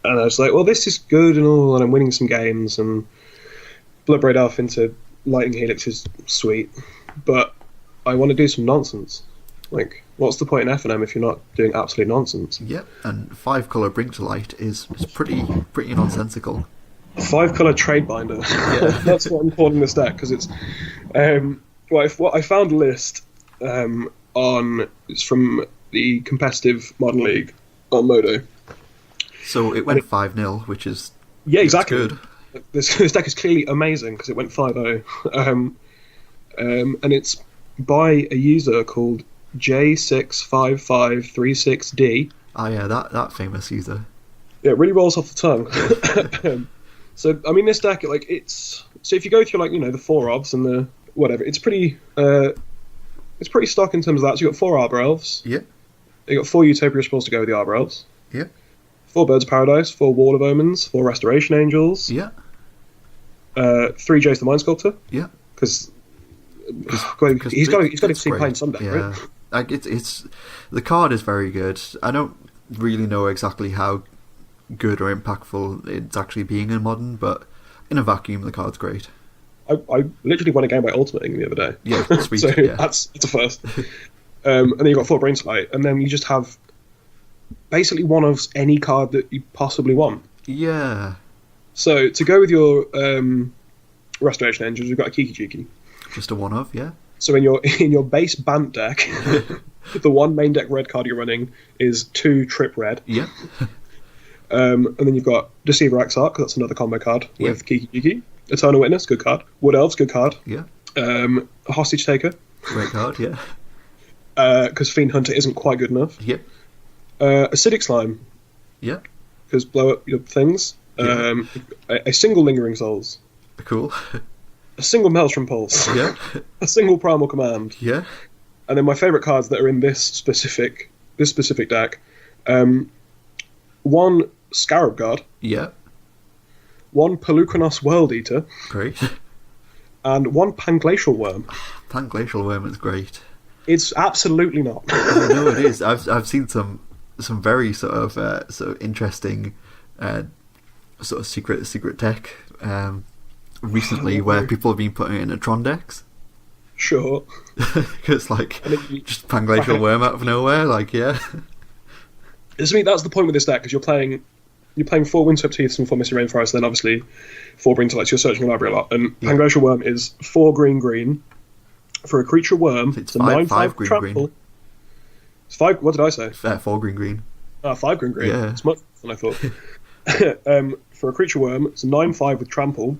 I was like, well, this is good and all, and I'm winning some games, and Bloodbraid Elf into Lightning Helix is sweet, but I want to do some nonsense. Like, what's the point in F&M if you're not doing absolute nonsense? Yep, and 5-colour Bring to Light is pretty nonsensical. 5-colour Trade Binder. Yeah. That's what I'm calling this deck, because it's... I found a list it's from the competitive Modern League on Modo. So it went 5-0, which is exactly good. This deck is clearly amazing, because it went 5-0. And it's by a user called J65536D. Oh yeah, that famous user. Yeah, it really rolls off the tongue. So I mean, this deck, like, so if you go through, like, the 4 obs and the whatever, it's pretty stock in terms of that. So you got 4 Arbor Elves. Yeah. You got 4 Utopia Spells to go with the Arbor Elves. Yeah. 4 Birds of Paradise, 4 Wall of Omens, 4 Restoration Angels. Yeah. 3 Jace the Mind Sculptor. Yeah. Because he's got to see playing some deck, right? Like, it's the card is very good. I don't really know exactly how good or impactful it's actually being in Modern, but in a vacuum, the card's great. I literally won a game by ultimating the other day. Yeah, sweet. So that's a first. And then you've got 4 Brain Light, and then you just have basically one-ofs any card that you possibly want. Yeah. So to go with your Restoration Engines, we've got a Kiki-Jiki. Just a one-of, yeah. So in your base Bant deck, the one main deck red card you're running is 2 trip red. Yeah. And then you've got Deceiver Exarch, that's another combo card with Kiki-Jiki. Eternal Witness, good card. Wood Elves, good card. Yeah. A Hostage Taker. Great card, yeah. Because Fiend Hunter isn't quite good enough. Yep. Acidic Slime. Yeah. Because blow up your things. Yeah. A single Lingering Souls. Cool. A single Maelstrom Pulse. Yeah. A single Primal Command. Yeah. And then my favourite cards that are in this specific deck. 1 Scarab Guard. Yeah. 1 Pelucranos World Eater. Great. And 1 Panglacial Worm. Panglacial Worm is great. It's absolutely not. I know it is. I've seen some very sort of interesting sort of secret tech recently where people have been putting it in Tron decks. Sure. It's like just Panglacial Worm out of nowhere. Like, yeah. To me, that's the point with this deck, because you're playing 4 Windswept Heaths and 4 Misty Rainforests, then obviously 4 Green Intellects. You're searching your library a lot, and Panglacial Worm is 4 green for a creature worm. It's a 9/5 green trample. green. It's 5. What did I say? 4 green. 5 green. Yeah. It's much more than I thought. For a creature worm, it's a 9/5 with trample,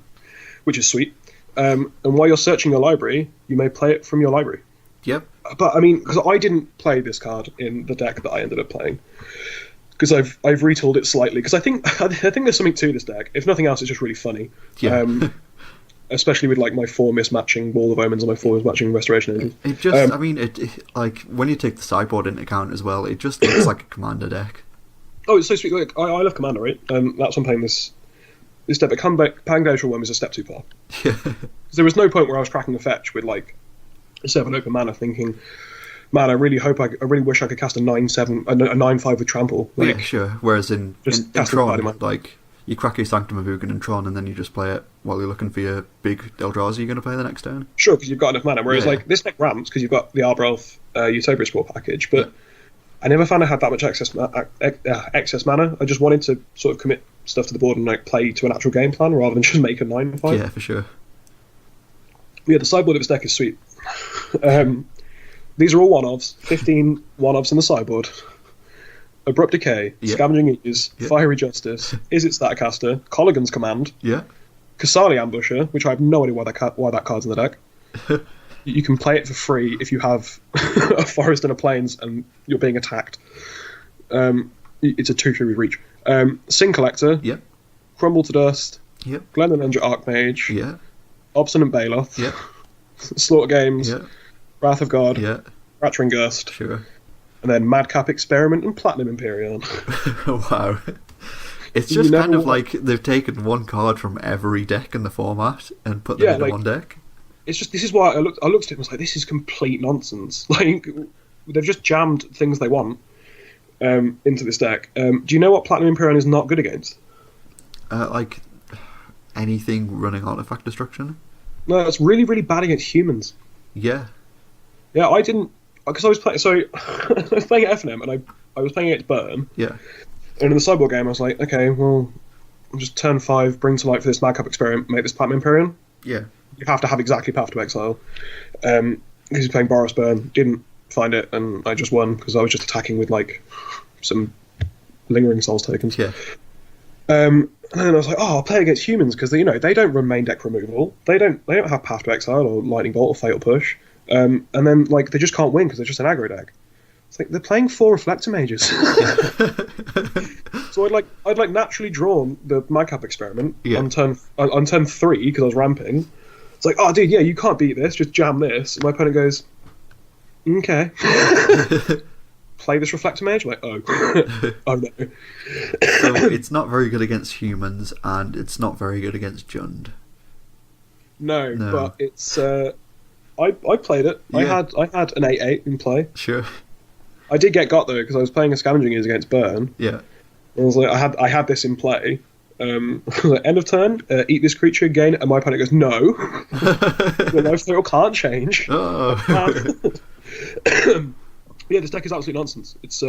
which is sweet. And while you're searching your library, you may play it from your library. Yep. But I mean, because I didn't play this card in the deck that I ended up playing, because I've retooled it slightly. Because I think there's something to this deck. If nothing else, it's just really funny. Yeah. Especially with like my 4 mismatching Wall of Omens and my 4 mismatching Restoration Engines. It just, I mean, it like when you take the sideboard into account as well, it just looks like a commander deck. Oh, it's so sweet. Like, I love Commander, right? That's why I'm playing this deck. But Panglacial Worm is a step too far. Yeah. There was no point where I was cracking a fetch with like 7 open mana, thinking, man, I really wish I could cast a 9/7, a 9/5 with trample. Like, yeah, sure. Whereas in Tron, like you crack your Sanctum of Ugin and Tron, and then you just play it while you're looking for your big Eldrazi you're going to play the next turn. Sure, because you've got enough mana. Whereas like this deck ramps because you've got the Arbor Elf Utopia Spore package, but I never found I had that much excess mana. I just wanted to sort of commit stuff to the board and like play to an actual game plan rather than just make a 9/5. Yeah, for sure. Yeah, the sideboard of this deck is sweet. These are all one-offs. 15 one-offs in the sideboard. Abrupt Decay, Scavenging Ooze, Fiery Justice, Is It Statcaster, Colligan's Command, Kasali Ambusher, which I have no idea why that card's in the deck. You can play it for free if you have a Forest and a Plains and you're being attacked. It's a 2/3 with reach. Sin Collector, Crumble to Dust, Glenalendra Archmage, Obstinate Baloth, Slaughter Games, Wrath of God, Rattling Gust, sure. And then Madcap Experiment and Platinum Empyrean. Wow. It's just kind of like they've taken one card from every deck in the format and put them into one deck. It's just, this is why I looked at it and was like, this is complete nonsense. Like, they've just jammed things they want into this deck. Do you know what Platinum Empyrean is not good against? Like anything running artifact destruction? No, it's really, really bad against humans. Yeah. Yeah, I didn't, because I was playing. So I was playing at FNM and I was playing against Burn. Yeah. And in the sideboard game, I was like, okay, well, I'll just turn 5, bring to light for this Madcap Experiment, make this Platinum Empyrean. Yeah. You have to have exactly Path to Exile. Because he's playing Boros Burn, didn't find it, and I just won because I was just attacking with like some Lingering Souls tokens. Yeah. And then I was like, oh, I'll play against humans because they don't run main deck removal. They don't have Path to Exile or Lightning Bolt or Fatal Push. And then like they just can't win because they're just an aggro deck. It's like they're playing 4 Reflector Mages. So I'd naturally drawn the Madcap Experiment on turn 3 because I was ramping. It's like, oh dude, yeah, you can't beat this, just jam this. And my opponent goes, okay. Play this Reflector Mage? I'm like, oh. Oh no. So it's not very good against humans and it's not very good against Jund. No. But it's I played it. Yeah. I had an 8/8 in play. Sure. I did get got though because I was playing a Scavenging Ooze against Burn. Yeah. And I was like, I had this in play. End of turn, eat this creature again, and my opponent goes, no. The life total can't change. Oh. Yeah, this deck is absolute nonsense. It's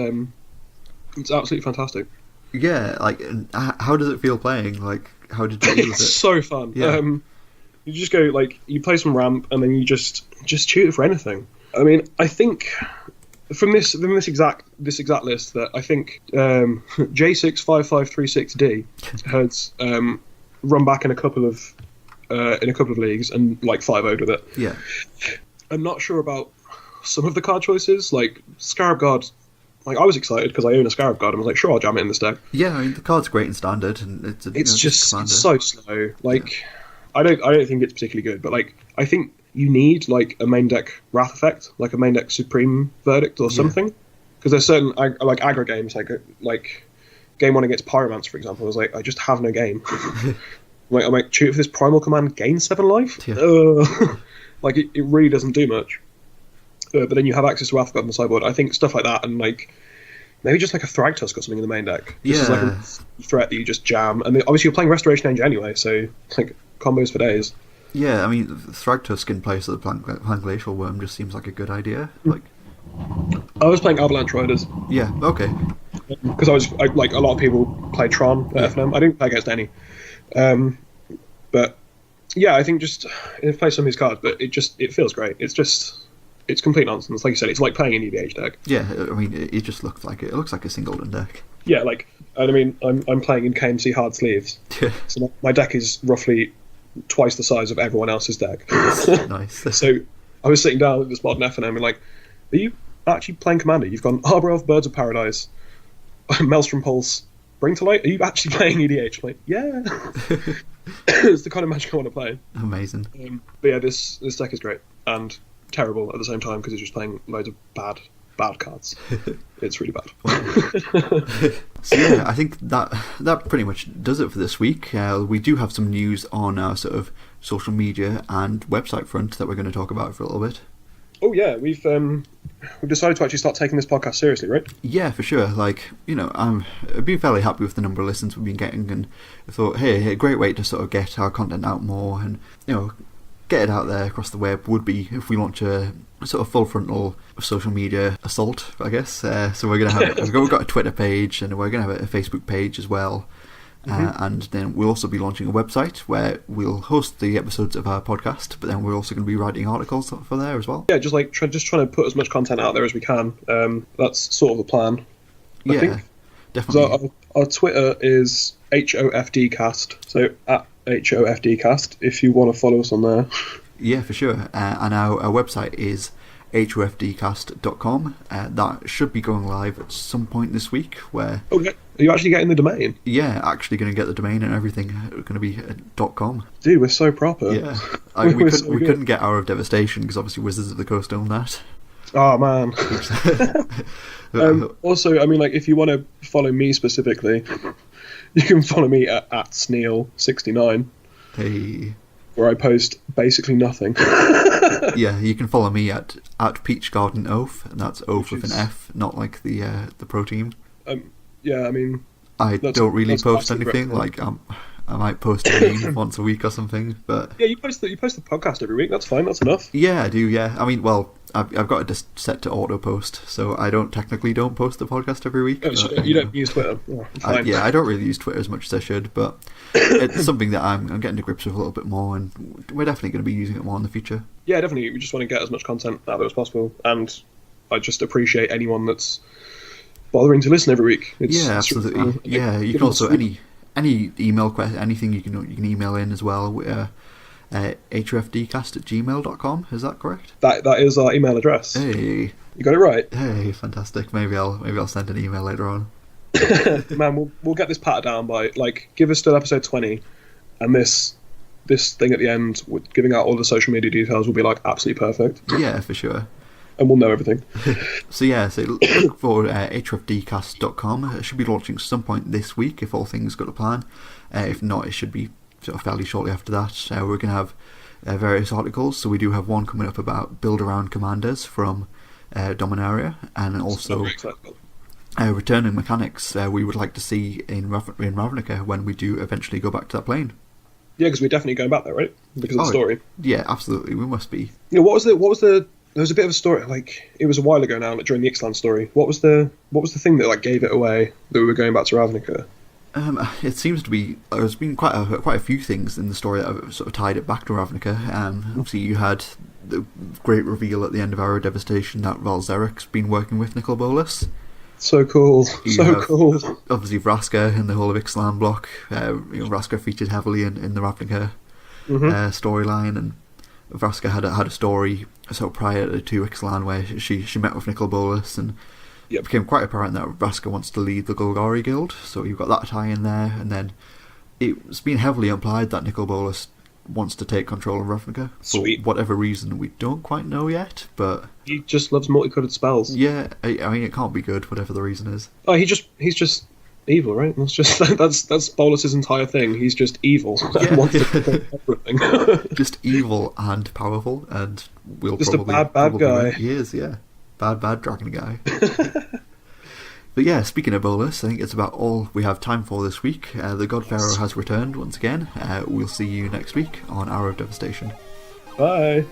It's absolutely fantastic. Yeah, like, how does it feel playing? Like, how did you use it? It's so fun. Yeah. You just go, like, you play some ramp, and then you just shoot it for anything. I mean, I think from this exact list that I think J65536D has run back in a couple of leagues and like 5-0'd with it. Yeah. I'm not sure about some of the card choices, like Scarab Guard. Like, I was excited because I own a Scarab Guard and was like, sure, I'll jam it in this deck. Yeah, I mean, the card's great in standard, and it's just so slow. Like, I don't think it's particularly good, but like, I think you need like a main deck Wrath effect, like a main deck Supreme Verdict or something, because there's certain like aggro games, like game 1 against Pyromancer, for example. I was like, I just have no game. I'm like, shoot for this Primal Command, gain 7 life. Yeah. Like, it really doesn't do much. But then you have access to Wrath God on the sideboard. I think stuff like that, and like maybe just like a Thragtusk or something in the main deck. This is like a threat that you just jam, and then, obviously you're playing Restoration Angel anyway, so like combos for days. Yeah, I mean, Thragtusk in place of the Plan Glacial Worm just seems like a good idea. Like, I was playing Avalanche Riders. Yeah, okay. Because like a lot of people play Tron at FNM. I didn't play against any. But yeah, I think just play some of these cards, but it feels great. It's complete nonsense. Like you said, it's like playing an EDH deck. Yeah, I mean, it just looks like it looks like a singleton deck. Yeah, like, I mean, I'm playing in KMC hard sleeves. So my deck is roughly twice the size of everyone else's deck. Nice. So I was sitting down at this modern FNM and like, are you actually playing Commander? You've gone Arbor Elf, Birds of Paradise, Maelstrom Pulse, Bring to Light. Are you actually playing EDH? I'm like, yeah. It's the kind of Magic I want to play. Amazing. But yeah, this deck is great and terrible at the same time because it's just playing loads of bad cards. It's really bad. So yeah, I think that pretty much does it for this week. We do have some news on our sort of social media and website front that we're going to talk about for a little bit. Oh yeah, we've decided to actually start taking this podcast seriously, right? Yeah, for sure. Like, I've been fairly happy with the number of listens we've been getting, and I thought, hey, a great way to sort of get our content out more and get it out there across the web would be if we launch a sort of full frontal social media assault, I guess. So we're gonna have we've got a Twitter page and we're gonna have a Facebook page as well. And then we'll also be launching a website where we'll host the episodes of our podcast, but then we're also going to be writing articles for there as well. Yeah, just like trying to put as much content out there as we can. That's sort of the plan. I think. Definitely. So our Twitter is HOFDcast, so at HOFDcast, if you want to follow us on there. Yeah, for sure. And our website is hofdcast.com. That should be going live at some point this week. Where are you actually getting the domain? Yeah, actually going to get the domain and everything. Going to be .com. Dude, we're so proper. Yeah, we couldn't get Hour of Devastation because obviously Wizards of the Coast own that. Oh man. Also, I mean, like, if you want to follow me specifically, you can follow me at Neal69. Hey. Where I post basically nothing. Yeah, you can follow me at Peach Garden Oath, and that's Oath with an F, not like the protein. Yeah, I mean, I don't really post anything. Like I might post a meme once a week or something, but yeah, you post the podcast every week. That's fine. That's enough. Yeah, I do. Yeah, I mean, well, I've got it just set to auto post, so I don't post the podcast every week. Oh, so you don't use Twitter? Oh, fine. I don't really use Twitter as much as I should, but it's something that I'm getting to grips with a little bit more, and we're definitely going to be using it more in the future. Yeah, definitely. We just want to get as much content out there as possible, and I just appreciate anyone that's bothering to listen every week. Absolutely. Yeah, you can also any email question, anything you can email in as well. HOFDcast@gmail.com. Is that correct? That is our email address. Hey, you got it right. Hey, fantastic. Maybe I'll send an email later on. Man, we'll get this patted down by give us till episode 20, and this thing at the end with giving out all the social media details will be absolutely perfect. Yeah, for sure. And we'll know everything. So look for HOFDcast.com. It should be launching some point this week if all things go to plan. If not, it should be sort of fairly shortly after that. We're going to have various articles. So we do have one coming up about build around commanders from Dominaria, and also returning mechanics we would like to see in Ravnica when we do eventually go back to that plane. Yeah, because we're definitely going back there, right? Because of the story. Yeah, absolutely. We must be. What was the there was a bit of a story, like it was a while ago now, like during the Ixalan story. What was the thing that like gave it away that we were going back to Ravnica? It seems to be. There's been quite a few things in the story that have sort of tied it back to Ravnica. Obviously, you had the great reveal at the end of Hour of Devastation that Valzeric's been working with Nicol Bolas. So cool, cool. Obviously, Vraska in the whole of Ixalan block. Vraska featured heavily in the Ravnica storyline, and Vraska had a story sort of prior to Ixalan where she met with Nicol Bolas, and it became quite apparent that Vraska wants to lead the Golgari Guild, so you've got that tie in there, and then it's been heavily implied that Nicol Bolas wants to take control of Ravnica for whatever reason we don't quite know yet, but he just loves multicolored spells. Yeah, I mean it can't be good, whatever the reason is. Oh, he's just evil, right? That's Bolas's entire thing. He's just evil. Yeah. Wants to control everything. Just evil and powerful, and will just probably a bad guy. He is, yeah, bad dragon guy. But yeah, speaking of Bolas, I think it's about all we have time for this week. The God Pharaoh has returned once again. We'll see you next week on Hour of Devastation. Bye.